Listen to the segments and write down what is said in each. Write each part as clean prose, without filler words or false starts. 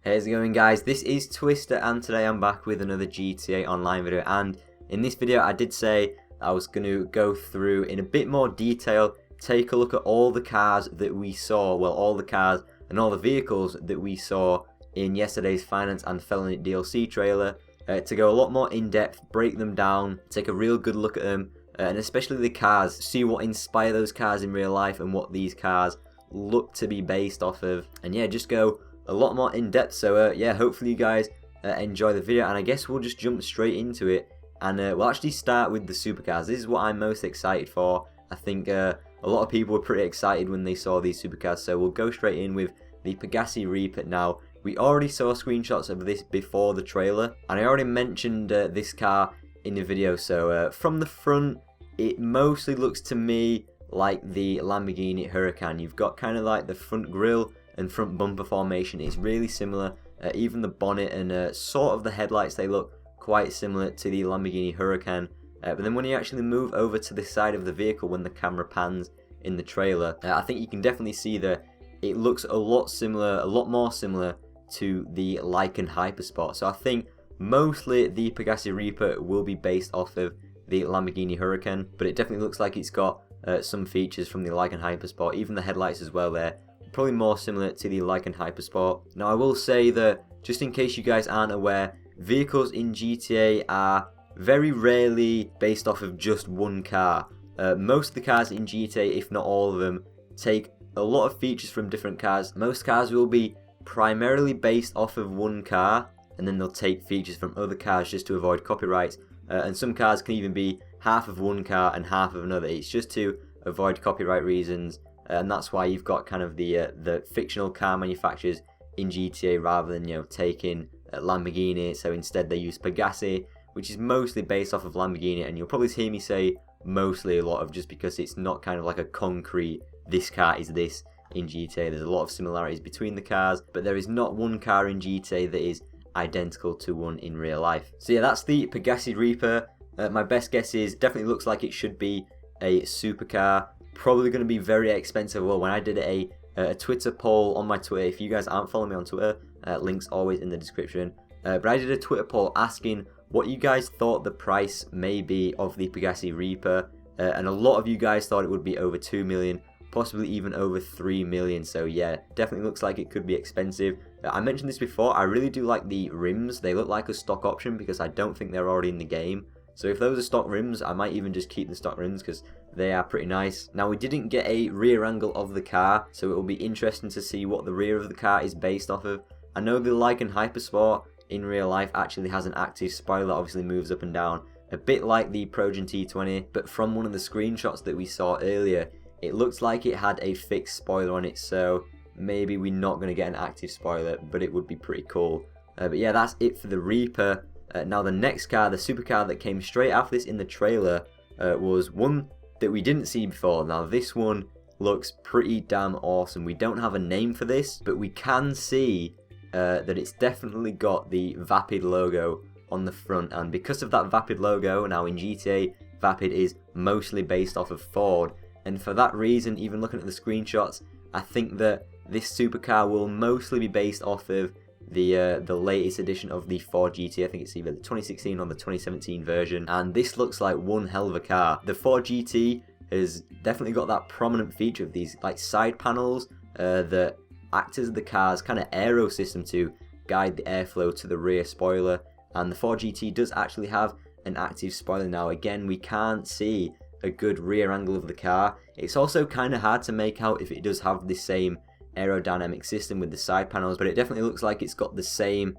How's it going, guys? This is Twister and today I'm back with another GTA Online video, and in this video I did say I was going to go through in a bit more detail, take a look at all the cars that we saw, well, all the cars and all the vehicles that we saw in yesterday's Finance and Felony DLC trailer, to go a lot more in depth, break them down, take a real good look at them, and especially the cars, see what inspired those cars in real life and what these cars look to be based off of, and yeah, just go a lot more in depth. So yeah, hopefully you guys enjoy the video, and I guess we'll just jump straight into it, and we'll actually start with the supercars. This is what I'm most excited for. I think a lot of people were pretty excited when they saw these supercars, so we'll go straight in with the Pegasi Reaper. Now, we already saw screenshots of this before the trailer, and I already mentioned this car in the video. So from the front, it mostly looks to me like the Lamborghini Huracan. You've got kind of like the front grille and front bumper formation is really similar. Even the bonnet and sort of the headlights, they look quite similar to the Lamborghini Huracan. But then when you actually move over to the side of the vehicle, when the camera pans in the trailer, I think you can definitely see that it looks a lot similar, a lot more similar to the Lykan Hypersport. So I think mostly the Pegasi Reaper will be based off of the Lamborghini Huracan, but it definitely looks like it's got some features from the Lykan Hypersport, even the headlights as well there. Probably more similar to the Lykan Hypersport. Now I will say that, just in case you guys aren't aware, vehicles in GTA are very rarely based off of just one car. Most of the cars in GTA, if not all of them, take a lot of features from different cars. Most cars will be primarily based off of one car, and then they'll take features from other cars just to avoid copyrights. And some cars can even be half of one car and half of another. It's just to avoid copyright reasons. And that's why you've got kind of the fictional car manufacturers in GTA rather than, you know, taking Lamborghini. So instead they use Pegasi, which is mostly based off of Lamborghini. And you'll probably hear me say mostly a lot of, just because it's not kind of like a concrete, this car is this in GTA. There's a lot of similarities between the cars, but there is not one car in GTA that is identical to one in real life. So yeah, that's the Pegasi Reaper. My best guess is definitely looks like it should be a supercar. Probably going to be very expensive. Well, when I did a Twitter poll on my Twitter, if you guys aren't following me on Twitter, links always in the description, but I did a Twitter poll asking what you guys thought the price may be of the Pegasi Reaper, and a lot of you guys thought it would be over 2 million, possibly even over 3 million. So yeah, definitely looks like it could be expensive. I mentioned this before, I really do like the rims. They look like a stock option because I don't think they're already in the game. So if those are stock rims, I might even just keep the stock rims because they are pretty nice. Now, we didn't get a rear angle of the car, so it will be interesting to see what the rear of the car is based off of. I know the Lykan Hypersport in real life actually has an active spoiler that obviously moves up and down, a bit like the Progen T20, but from one of the screenshots that we saw earlier, it looks like it had a fixed spoiler on it, so maybe we're not going to get an active spoiler, but it would be pretty cool. But yeah, that's it for the Reaper. Now the next car, the supercar that came straight after this in the trailer, was one that we didn't see before. Now this one looks pretty damn awesome. We don't have a name for this, but we can see that it's definitely got the Vapid logo on the front, and because of that Vapid logo, now in GTA, Vapid is mostly based off of Ford, and for that reason, even looking at the screenshots, I think that this supercar will mostly be based off of the latest edition of the Ford GT. I think it's either the 2016 or the 2017 version, and this looks like one hell of a car. The Ford GT has definitely got that prominent feature of these like side panels that act as the car's kind of aero system to guide the airflow to the rear spoiler, and the Ford GT does actually have an active spoiler. Now again, we can't see a good rear angle of the car. It's also kind of hard to make out if it does have the same aerodynamic system with the side panels, but it definitely looks like it's got the same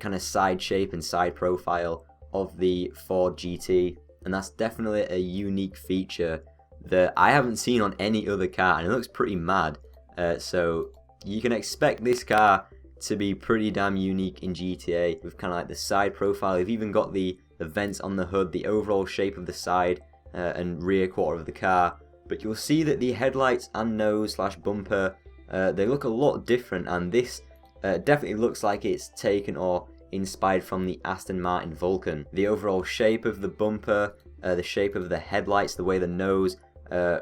kind of side shape and side profile of the Ford GT, and that's definitely a unique feature that I haven't seen on any other car, and it looks pretty mad. So you can expect this car to be pretty damn unique in GTA, with kind of like the side profile. You've even got the vents on the hood, the overall shape of the side and rear quarter of the car, but you'll see that the headlights and nose slash bumper, they look a lot different, and this definitely looks like it's taken or inspired from the Aston Martin Vulcan. The overall shape of the bumper, the shape of the headlights, the way the nose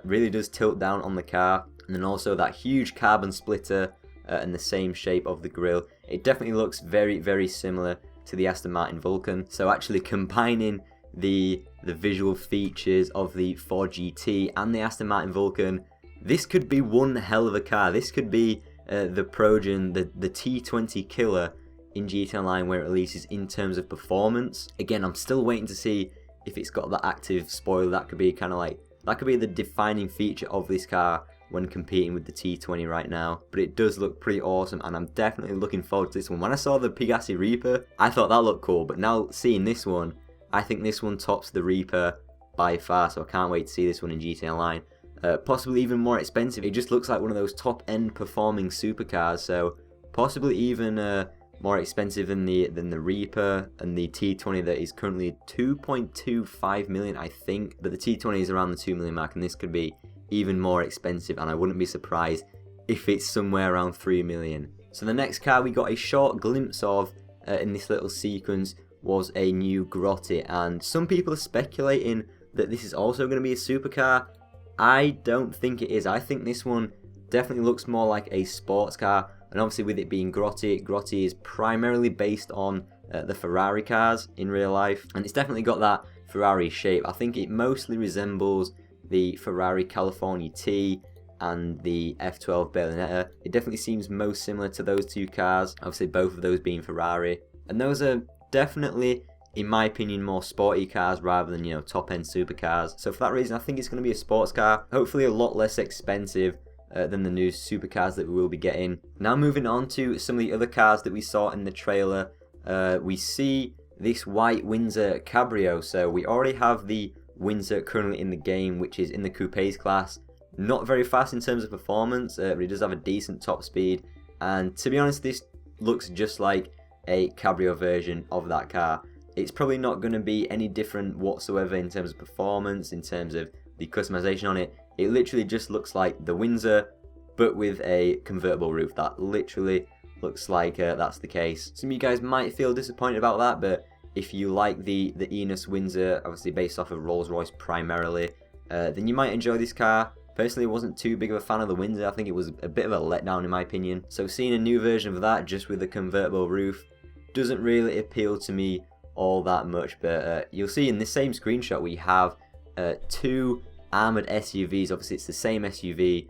really does tilt down on the car, and then also that huge carbon splitter and the same shape of the grille. It definitely looks very, very similar to the Aston Martin Vulcan. So actually combining the visual features of the Ford GT and the Aston Martin Vulcan, this could be one hell of a car. This could be the Progen, the T20 killer in GT Online where it releases in terms of performance. Again, I'm still waiting to see if it's got that active spoiler. That could be kind of like, that could be the defining feature of this car when competing with the T20 right now. But it does look pretty awesome, and I'm definitely looking forward to this one. When I saw the Pegasi Reaper, I thought that looked cool, but now seeing this one, I think this one tops the Reaper by far, so I can't wait to see this one in GT Online. Possibly even more expensive. It just looks like one of those top-end performing supercars, so possibly even more expensive than the Reaper and the T20 that is currently 2.25 million, I think. But the T20 is around the 2 million mark, and this could be even more expensive, and I wouldn't be surprised if it's somewhere around 3 million. So the next car we got a short glimpse of in this little sequence was a new Grotty, and some people are speculating that this is also going to be a supercar. I don't think it is. I think this one definitely looks more like a sports car, and obviously with it being Grotty, Grotty is primarily based on the Ferrari cars in real life, and it's definitely got that Ferrari shape. I think it mostly resembles the Ferrari California T and the F12 Bayonetta. It definitely seems most similar to those two cars, obviously both of those being Ferrari, and those are definitely, in my opinion, more sporty cars rather than, you know, top-end supercars. So for that reason, I think it's going to be a sports car, hopefully a lot less expensive than the new supercars that we will be getting. Now moving on to some of the other cars that we saw in the trailer, we see this white Windsor Cabrio. So we already have the Windsor currently in the game, which is in the coupes class. Not very fast in terms of performance, but it does have a decent top speed. And to be honest, this looks just like a Cabrio version of that car. It's probably not going to be any different whatsoever in terms of performance, in terms of the customization on it. It literally just looks like the Windsor, but with a convertible roof. That literally looks like that's the case. Some of you guys might feel disappointed about that, but if you like the Enos Windsor, obviously based off of Rolls-Royce primarily, then you might enjoy this car. Personally, I wasn't too big of a fan of the Windsor. I think it was a bit of a letdown in my opinion. So seeing a new version of that just with a convertible roof doesn't really appeal to me all that much. But you'll see in this same screenshot we have two armoured SUVs. Obviously it's the same SUV,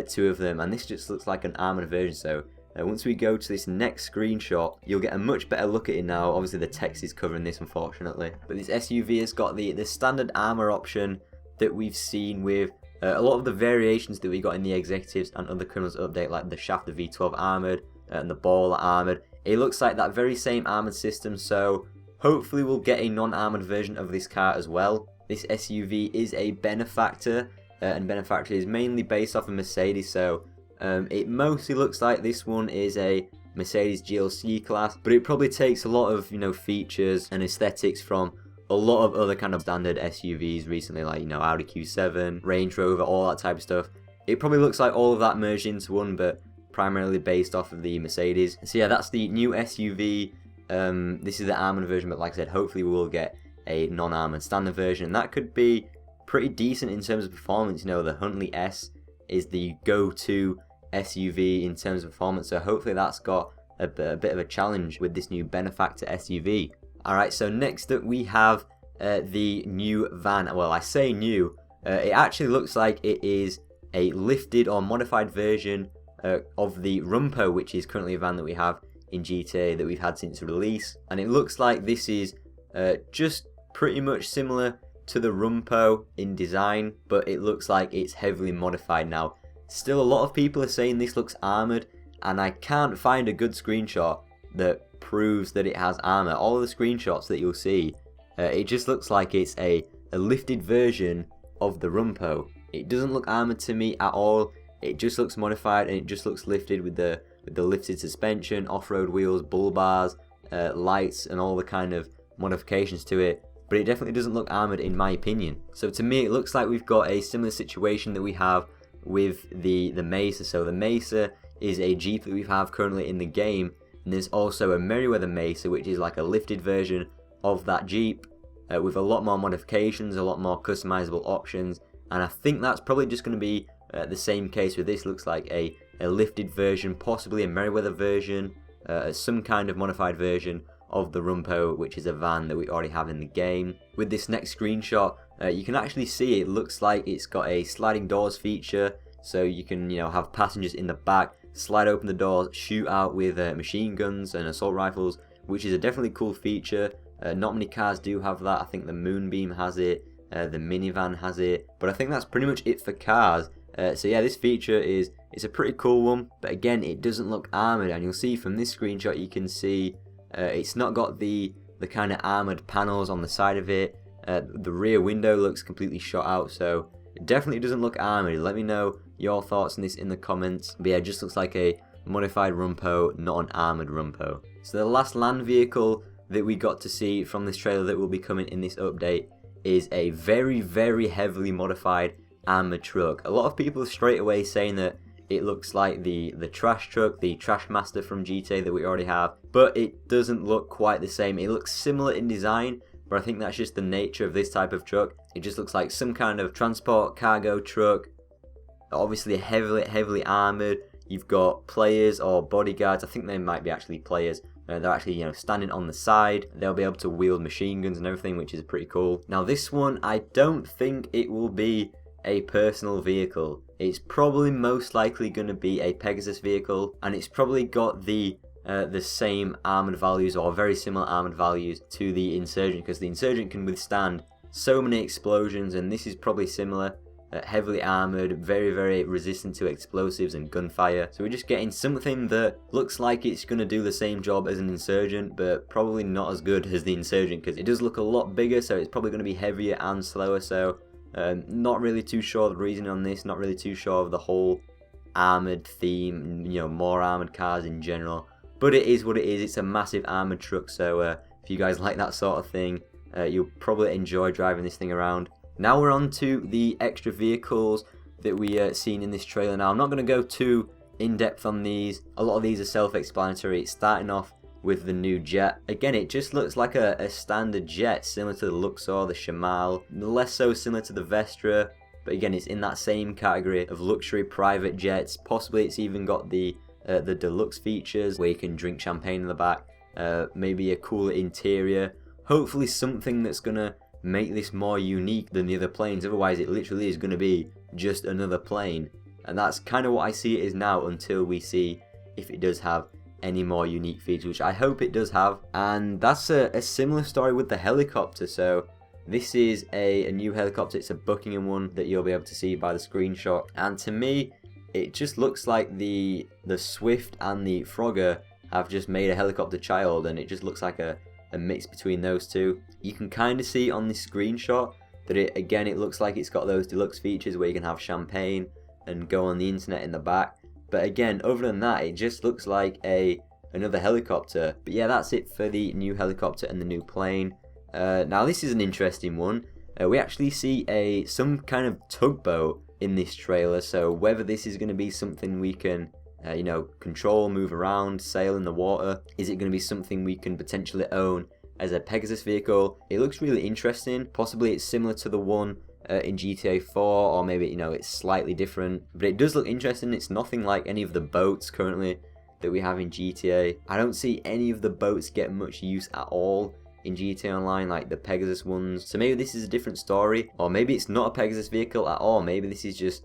two of them, and this just looks like an armoured version. So once we go to this next screenshot, you'll get a much better look at it now. Obviously the text is covering this, unfortunately, but this SUV has got the standard armour option that we've seen with a lot of the variations that we got in the Executives and other Criminals update, like the Shafter V12 Armoured and the Baller Armoured. It looks like that very same armoured system, so hopefully we'll get a non-armoured version of this car as well. This SUV is a benefactor, and benefactor is mainly based off of Mercedes, so it mostly looks like this one is a Mercedes GLC class, but it probably takes a lot of, you know, features and aesthetics from a lot of other kind of standard SUVs recently, like, you know, Audi Q7, Range Rover, all that type of stuff. It probably looks like all of that merged into one, but primarily based off of the Mercedes. So yeah, that's the new SUV. This is the armoured version, but like I said, hopefully we will get a non-armoured standard version, and that could be pretty decent in terms of performance. You know, the Huntley S is the go-to SUV in terms of performance, so hopefully that's got a bit of a challenge with this new benefactor SUV. Alright, so next up we have the new van. Well, I say new, it actually looks like it is a lifted or modified version of the Rumpo, which is currently a van that we have in GTA that we've had since release, and it looks like this is just pretty much similar to the Rumpo in design, but it looks like it's heavily modified now. Still, a lot of people are saying this looks armoured, and I can't find a good screenshot that proves that it has armour. All of the screenshots that you'll see, it just looks like it's a lifted version of the Rumpo. It doesn't look armoured to me at all. It just looks modified, and it just looks lifted with the lifted suspension, off-road wheels, bull bars, lights, and all the kind of modifications to it. But it definitely doesn't look armoured in my opinion. So to me, it looks like we've got a similar situation that we have with the Mesa. So the Mesa is a Jeep that we have currently in the game, and there's also a Merryweather Mesa, which is like a lifted version of that Jeep with a lot more modifications, a lot more customizable options, and I think that's probably just going to be the same case with this. Looks like a a lifted version, possibly a Merryweather version, some kind of modified version of the Rumpo, which is a van that we already have in the game. With this next screenshot, you can actually see it looks like it's got a sliding doors feature, so you can have passengers in the back, slide open the doors, shoot out with machine guns and assault rifles, which is a definitely cool feature. Not many cars do have that. I think the Moonbeam has it, the minivan has it, but I think that's pretty much it for cars. So yeah, this feature it's a pretty cool one, but again, it doesn't look armoured, and you'll see from this screenshot, you can see it's not got the kind of armoured panels on the side of it. The rear window looks completely shot out, so it definitely doesn't look armoured. Let me know your thoughts on this in the comments. But yeah, it just looks like a modified Rumpo, not an armoured Rumpo. So the last land vehicle that we got to see from this trailer that will be coming in this update is a very, very heavily modified armoured truck. A lot of people straight away saying that it looks like the trash truck, the Trash Master from GTA that we already have, but it doesn't look quite the same. It looks similar in design, but I think that's just the nature of this type of truck. It just looks like some kind of transport cargo truck, obviously heavily armoured. You've got players or bodyguards. I think they might be actually players. They're actually standing on the side. They'll be able to wield machine guns and everything, which is pretty cool. Now this one, I don't think it will be a personal vehicle. It's probably most likely going to be a Pegasus vehicle, and it's probably got the same armoured values or very similar armoured values to the Insurgent, because the Insurgent can withstand so many explosions, and this is probably similar. Heavily armoured, very resistant to explosives and gunfire. So we're just getting something that looks like it's going to do the same job as an Insurgent, but probably not as good as the Insurgent, because it does look a lot bigger, so it's probably going to be heavier and slower. So not really too sure of the reason on this, not really too sure of the whole armoured theme, more armoured cars in general. But it is what it is. It's a massive armoured truck, so if you guys like that sort of thing, you'll probably enjoy driving this thing around. Now we're on to the extra vehicles that we seen in this trailer. Now I'm not going to go too in depth on these. A lot of these are self-explanatory. It's starting off with the new jet. Again, it just looks like a standard jet, similar to the Luxor, the Shamal, less so similar to the Vestra, but again, it's in that same category of luxury private jets. Possibly it's even got the deluxe features where you can drink champagne in the back, maybe a cooler interior, hopefully something that's gonna make this more unique than the other planes. Otherwise it literally is going to be just another plane, and that's kind of what I see it is now, until we see if it does have any more unique features, which I hope it does have. And that's a similar story with the helicopter. So this is a new helicopter. It's a Buckingham one that you'll be able to see by the screenshot, and to me it just looks like the Swift and the Frogger have just made a helicopter child, and it just looks like a mix between those two. You can kind of see on this screenshot that it looks like it's got those deluxe features where you can have champagne and go on the internet in the back. But again, other than that, it just looks like another helicopter. But yeah, that's it for the new helicopter and the new plane. Now this is an interesting one. We actually see some kind of tugboat in this trailer, so whether this is going to be something we can control, move around, sail in the water. Is it going to be something we can potentially own as a Pegasus vehicle? It looks really interesting. Possibly it's similar to the one in GTA 4, or maybe it's slightly different, but it does look interesting. It's nothing like any of the boats currently that we have in GTA. I don't see any of the boats get much use at all in GTA Online like the Pegasus ones, so maybe this is a different story, or maybe it's not a Pegasus vehicle at all. Maybe this is just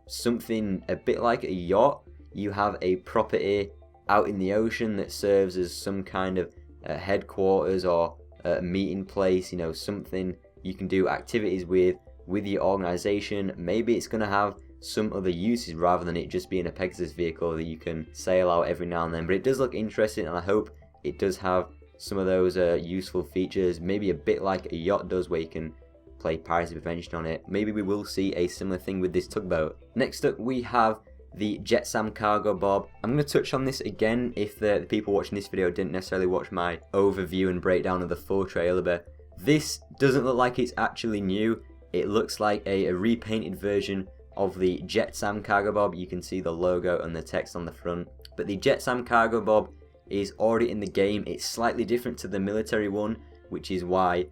something a bit like a yacht. You have a property out in the ocean that serves as some kind of headquarters or a meeting place, something you can do activities with your organization. Maybe it's going to have some other uses rather than it just being a Pegasus vehicle that you can sail out every now and then. But it does look interesting, and I hope it does have some of those useful features, maybe a bit like a yacht does where you can play Pirates of Prevention on it. Maybe we will see a similar thing with this tugboat. Next up we have the Jetsam cargobob. I'm going to touch on this again if the people watching this video didn't necessarily watch my overview and breakdown of the full trailer, but this doesn't look like it's actually new. It looks like a repainted version of the Jetsam cargobob. You can see the logo and the text on the front, but the Jetsam cargobob is already in the game. It's slightly different to the military one, which is why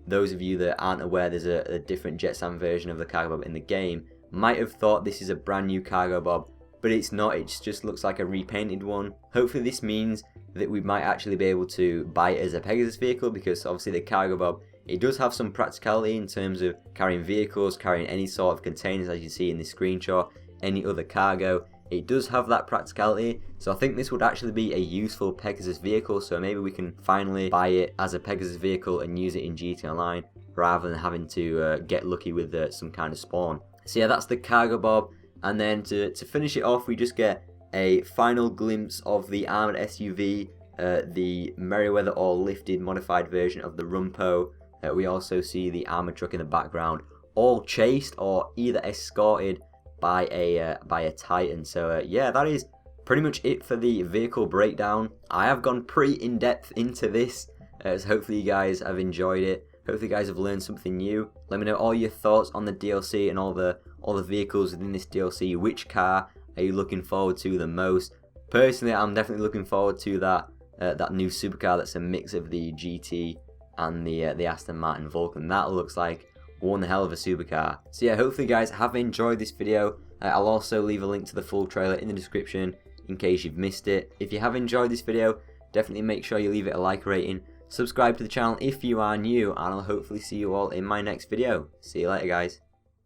those of you that aren't aware there's a different Jetsam version of the cargobob in the game might have thought this is a brand new cargobob but it's not, it just looks like a repainted one. Hopefully this means that we might actually be able to buy it as a Pegasus vehicle, because obviously the cargobob, it does have some practicality in terms of carrying vehicles, carrying any sort of containers, as you see in this screenshot, any other cargo. It does have that practicality, so I think this would actually be a useful Pegasus vehicle, so maybe we can finally buy it as a Pegasus vehicle and use it in GT Online, rather than having to get lucky with some kind of spawn. So yeah, that's the cargobob, and then to finish it off, we just get a final glimpse of the armoured SUV, the Merryweather or lifted modified version of the Rumpo. We also see the armoured truck in the background, all chased or either escorted by a Titan. So yeah, that is pretty much it for the vehicle breakdown. I have gone pretty in depth into this, so hopefully you guys have enjoyed it. Hopefully you guys have learned something new. Let me know all your thoughts on the DLC and all the vehicles within this DLC. Which car are you looking forward to the most? Personally, I'm definitely looking forward to that new supercar that's a mix of the GT and the Aston Martin Vulcan. That looks like one hell of a supercar. So yeah, hopefully you guys have enjoyed this video. I'll also leave a link to the full trailer in the description in case you've missed it. If you have enjoyed this video, definitely make sure you leave it a like rating. Subscribe to the channel if you are new, and I'll hopefully see you all in my next video. See you later, guys.